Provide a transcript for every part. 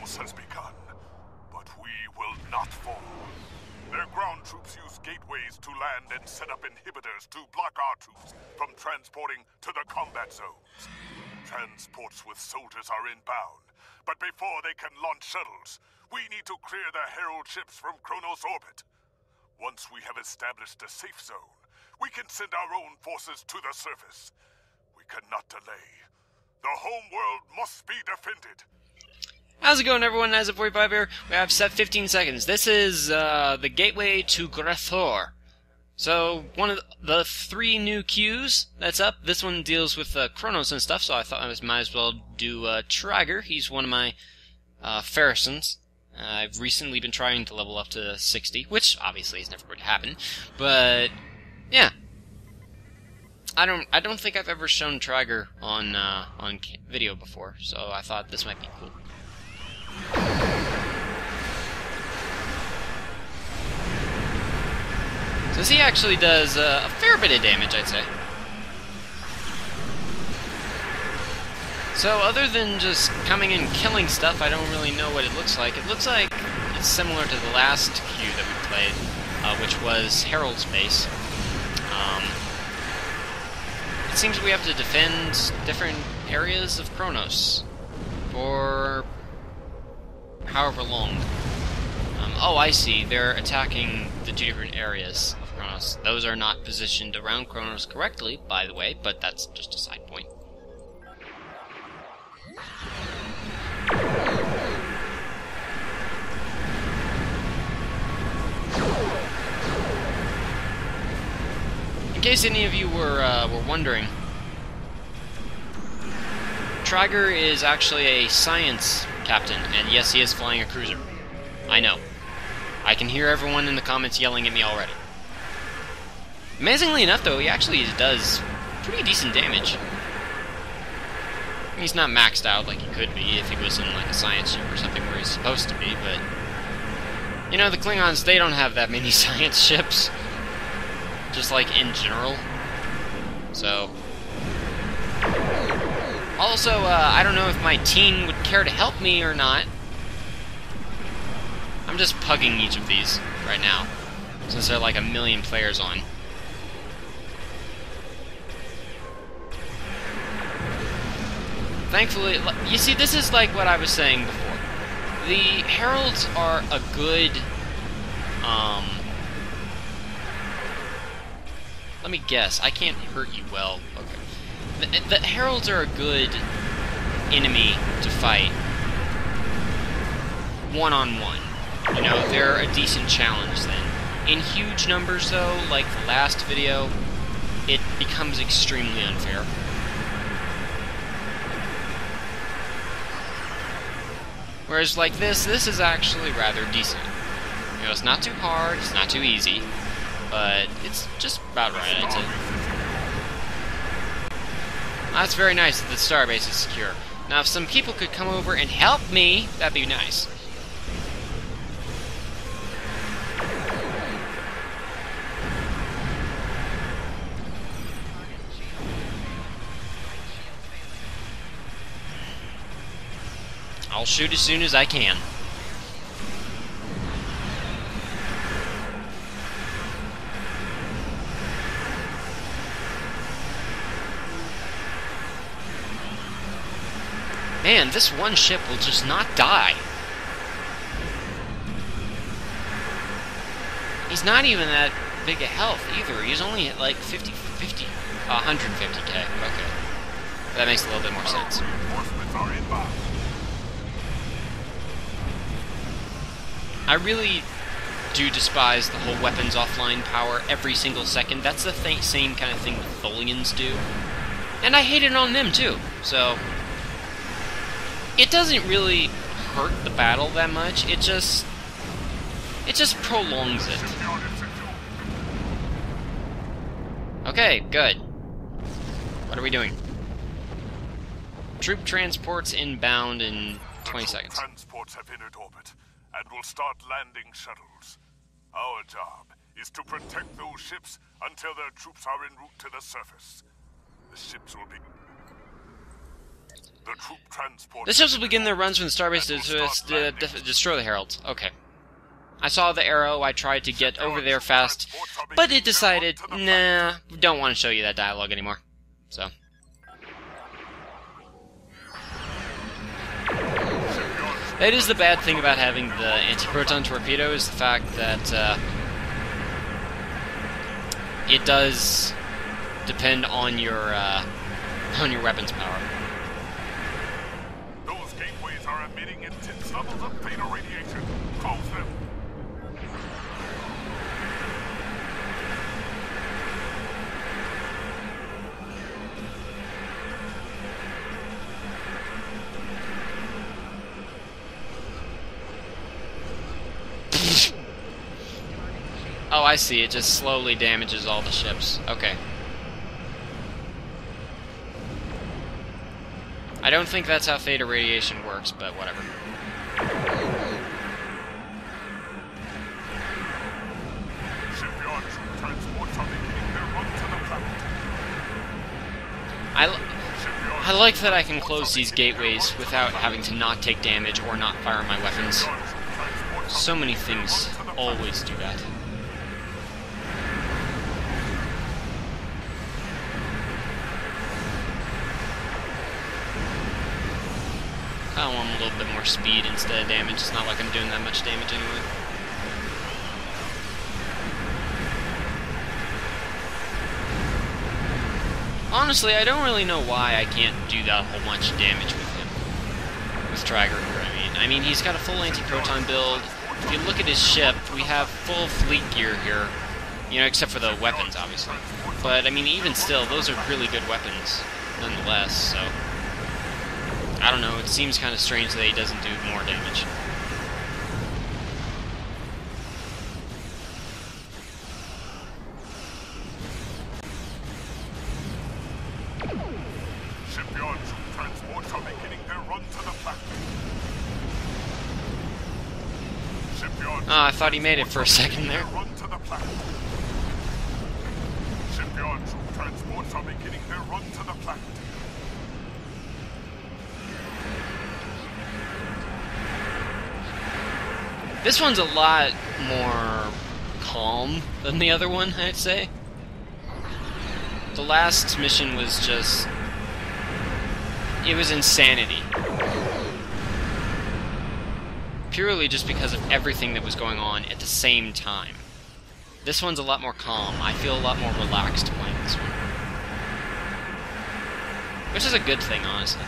Kronos has begun, but we will not fall. Their ground troops use gateways to land and set up inhibitors to block our troops from transporting to the combat zones. Transports with soldiers are inbound, but before they can launch shuttles, we need to clear the Herald ships from Kronos orbit. Once we have established a safe zone, we can send our own forces to the surface. We cannot delay. The home world must be defended. How's it going, everyone? Nyzam45 here. We have set 15 seconds. This is the gateway to Gre'Thor. So, one of the 3 new queues that's up. This one deals with Kronos and stuff, so I thought I might as well do Tragar. He's one of my Pharisans. I've recently been trying to level up to 60, which obviously is never going to happen. But yeah, I don't think I've ever shown Tragar on video before, so I thought this might be cool. So he actually does a fair bit of damage, I'd say. So other than just coming and killing stuff, I don't really know what it looks like. It looks like it's similar to the last queue that we played, which was Herald Sphere. It seems we have to defend different areas of Kronos for however long. Oh, I see. They're attacking the 2 different areas of Kronos. Those are not positioned around Kronos correctly, by the way, but that's just a side point. In case any of you were wondering, Tragar is actually a science captain, and yes, he is flying a cruiser. I know. I can hear everyone in the comments yelling at me already. Amazingly enough, though, he actually does pretty decent damage. He's not maxed out like he could be if he was in like a science ship or something where he's supposed to be, but you know, the Klingons, they don't have that many science ships, just like in general. So also, I don't know if my team would care to help me or not. I'm just pugging each of these right now, since there are like a million players on. Thankfully, you see, this is like what I was saying before. The Heralds are a good, let me guess, I can't hurt you well. Okay. The Heralds are a good enemy to fight one-on-one. You know, they're a decent challenge then. In huge numbers, though, like the last video, it becomes extremely unfair. Whereas like this is actually rather decent. You know, it's not too hard, it's not too easy, but it's just about right, I'd say. That's very nice that the starbase is secure. Now, if some people could come over and help me, that'd be nice. I'll shoot as soon as I can. Man, this one ship will just not die. He's not even that big a health either. He's only at like 150k. Okay. That makes a little bit more sense. I really do despise the whole weapons offline power every single second. That's the same kind of thing the Tholians do. And I hate it on them too, so it doesn't really hurt the battle that much, it just prolongs it. Okay, good. What are we doing? Troop transports inbound in 20 seconds. Transports have entered orbit and will start landing shuttles. Our job is to protect those ships until their troops are en route to the surface. The ships will be... The troop transport. The ships will begin their runs from the starbase to destroy the Heralds. Okay. I saw the arrow, I tried to get over there fast, but it decided, nah, don't want to show you that dialogue anymore. So. That is the bad thing about having the anti-proton torpedo, is the fact that it does depend on your weapons power. Those gateways are emitting intense levels of beta radiation. Close them. Oh, I see. It just slowly damages all the ships. Okay. I don't think that's how theta radiation works, but whatever. Shipyard troop transports are beginning their run to the planet. I like that I can close these gateways without having to not take damage or not fire my weapons. So many things always do that. I want a little bit more speed instead of damage. It's not like I'm doing that much damage anyway. Honestly, I don't really know why I can't do that whole bunch of damage with him. With Tragar here, I mean, he's got a full anti-proton build. If you look at his ship, we have full fleet gear here. You know, except for the weapons, obviously. But, I mean, even still, those are really good weapons, nonetheless, so... I don't know, it seems kind of strange that he doesn't do more damage. Shipyard troop transports are beginning their run to the planet. I thought he made it for a second there. Run to the planet. Shipyard troop transports are beginning their run to the planet. This one's a lot more calm than the other one, I'd say. The last mission was just... it was insanity. Purely just because of everything that was going on at the same time. This one's a lot more calm. I feel a lot more relaxed playing this one. Which is a good thing, honestly.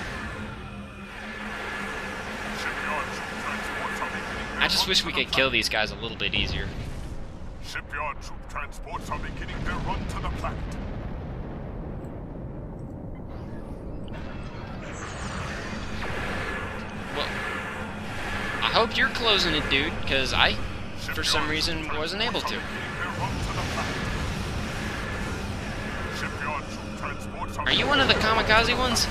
I just wish we could kill these guys a little bit easier. Shipyard troop transports are beginning their run to the planet. Well, I hope you're closing it, dude, because I, for some reason, wasn't able to. Are you one of the kamikaze ones?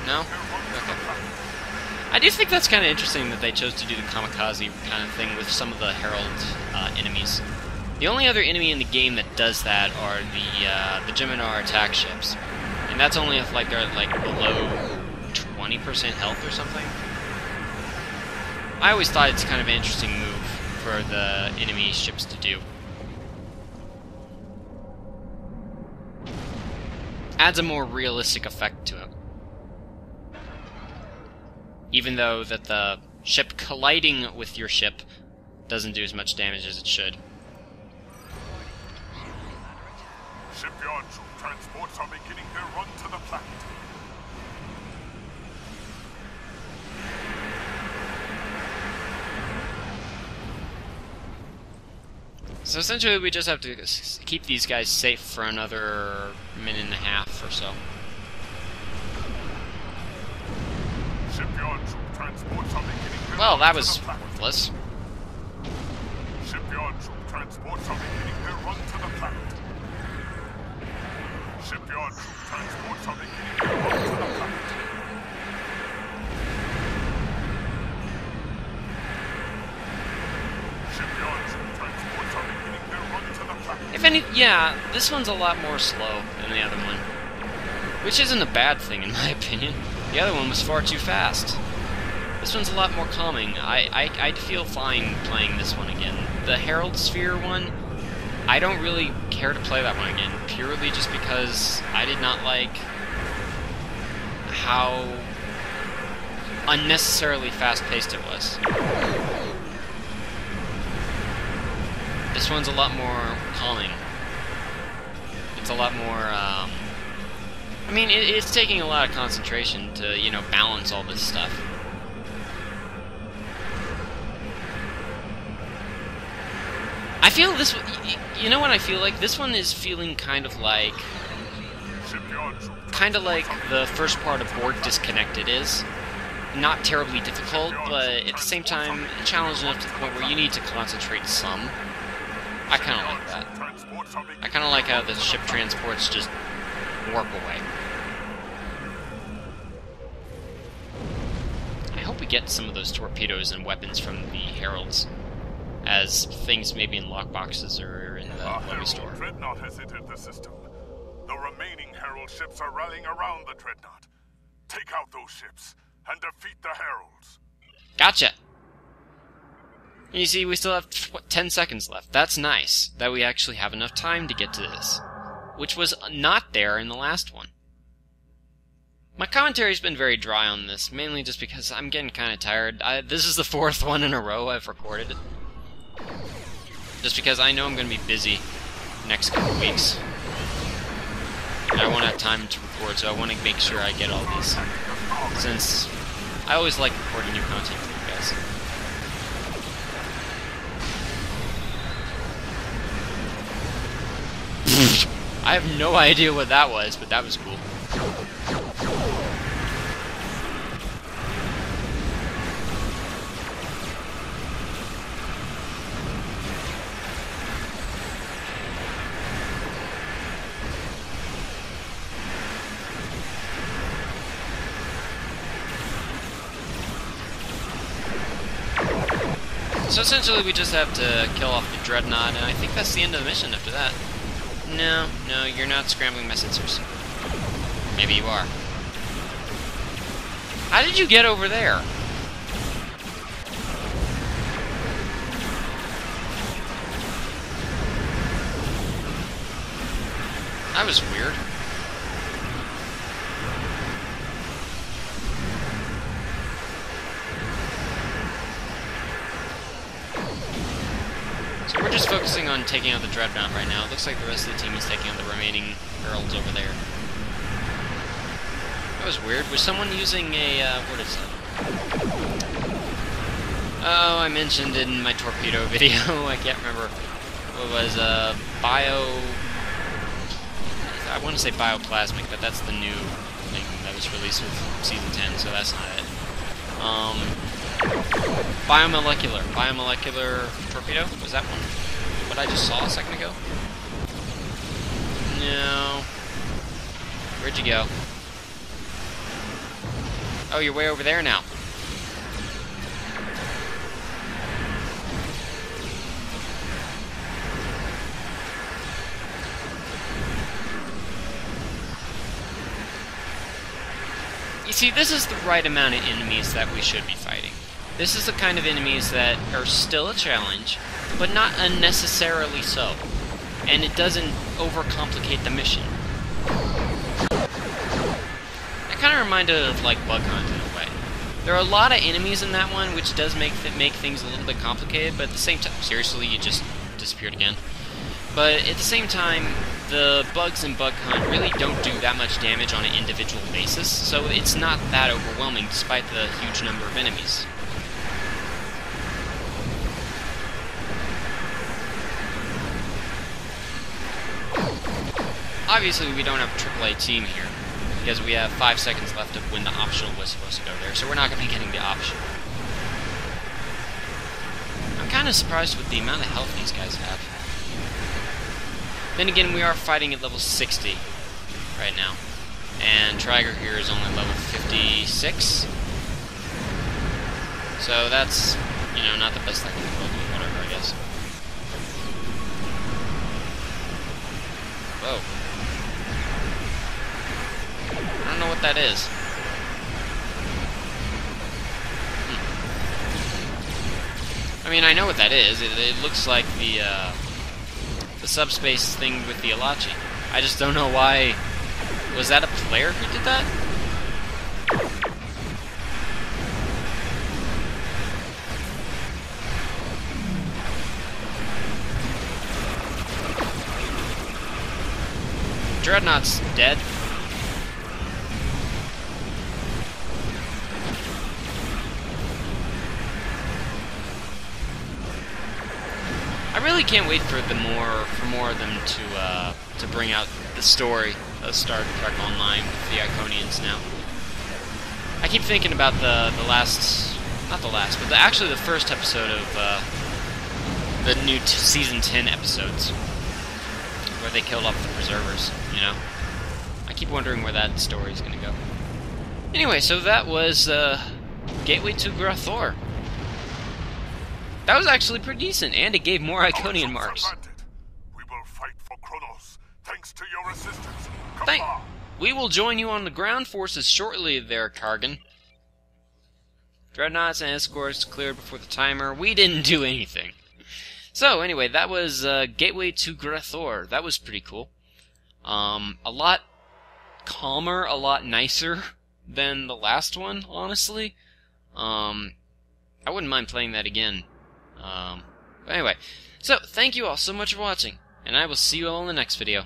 No? Okay. I do think that's kind of interesting that they chose to do the kamikaze kind of thing with some of the Herald enemies. The only other enemy in the game that does that are the Geminar attack ships. And that's only if like they're like below 20% health or something. I always thought it's kind of an interesting move for the enemy ships to do. Adds a more realistic effect to it. Even though that the ship colliding with your ship doesn't do as much damage as it should. Shipyard troop transports are beginning their run to the planet. So essentially we just have to keep these guys safe for another minute and a half or so. Shipyard troop transports are beginning their Well, that run was to the planet. worthless. Shipyard troop transports are beginning their run to the planet. Shipyard troop transports are beginning their run to the planet. Shipyard troop transports are beginning their run to the planet. If any, yeah, this one's a lot more slow than the other one. Which isn't a bad thing, in my opinion. The other one was far too fast. This one's a lot more calming. I'd feel fine playing this one again. The Herald Sphere one, I don't really care to play that one again, purely just because I did not like how unnecessarily fast-paced it was. This one's a lot more calming. It's a lot more, I mean, it's taking a lot of concentration to, you know, balance all this stuff. I feel this, you know what I feel like? This one is feeling kind of like the first part of Board Disconnected is. Not terribly difficult, but at the same time, challenging enough to the point where you need to concentrate some. I kind of like that. I kind of like how the ship transports just warp away. I hope we get some of those torpedoes and weapons from the Heralds as things maybe in lockboxes or in the movie store. Dreadnought has entered the system. The remaining Herald ships are rallying around the Dreadnought. Take out those ships and defeat the Heralds. Gotcha! You see, we still have, what, 10 seconds left. That's nice, that we actually have enough time to get to this. Which was not there in the last one. My commentary's been very dry on this, mainly just because I'm getting kind of tired. This is the 4th one in a row I've recorded. Just because I know I'm going to be busy next couple weeks. And I won't have time to record, so I want to make sure I get all these. Since I always like recording new content for you guys. I have no idea what that was, but that was cool. So essentially we just have to kill off the Dreadnought, and I think that's the end of the mission after that. No, you're not scrambling my sensors. Maybe you are. How did you get over there? That was weird. So we're just focusing on taking out the Dreadnought right now. It looks like the rest of the team is taking out the remaining Heralds over there. That was weird. Was someone using a, what is it? Oh, I mentioned in my torpedo video, I can't remember. What was, I want to say bioplasmic, but that's the new thing that was released with Season 10, so that's not it. Biomolecular torpedo? Was that one what I just saw a second ago? No. Where'd you go? Oh, you're way over there now. You see, this is the right amount of enemies that we should be fighting. This is the kind of enemies that are still a challenge, but not unnecessarily so. And it doesn't overcomplicate the mission. It kind of reminded of, like, Bug Hunt in a way. There are a lot of enemies in that one, which does make things a little bit complicated, but at the same time... Seriously, you just disappeared again. But at the same time, the bugs in Bug Hunt really don't do that much damage on an individual basis, so it's not that overwhelming despite the huge number of enemies. Obviously, we don't have a AAA team here, because we have 5 seconds left of when the optional was supposed to go there, so we're not going to be getting the option. I'm kind of surprised with the amount of health these guys have. Then again, we are fighting at level 60 right now, and Tragar here is only level 56. So that's, you know, not the best thing in the world, but whatever, I guess. Whoa. don't know what that is. I mean, I know what that is. It looks like the subspace thing with the Alachi. I just don't know why. Was that a player who did that? Dreadnought's dead. I really can't wait for more of them to bring out the story of Star Trek Online with the Iconians now. I keep thinking about actually the first episode of the new season 10 episodes, where they killed off the preservers. You know, I keep wondering where that story is going to go. Anyway, so that was Gateway to Gre'Thor. That was actually pretty decent, and it gave more Iconian marks. We will fight for Kronos, thanks to your assistance. We will join you on the ground forces shortly there, Kargan. Dreadnoughts and escorts cleared before the timer. We didn't do anything. So, anyway, that was Gateway to Gre'Thor. That was pretty cool. A lot calmer, a lot nicer than the last one, honestly. I wouldn't mind playing that again. But anyway, so thank you all so much for watching, and I will see you all in the next video.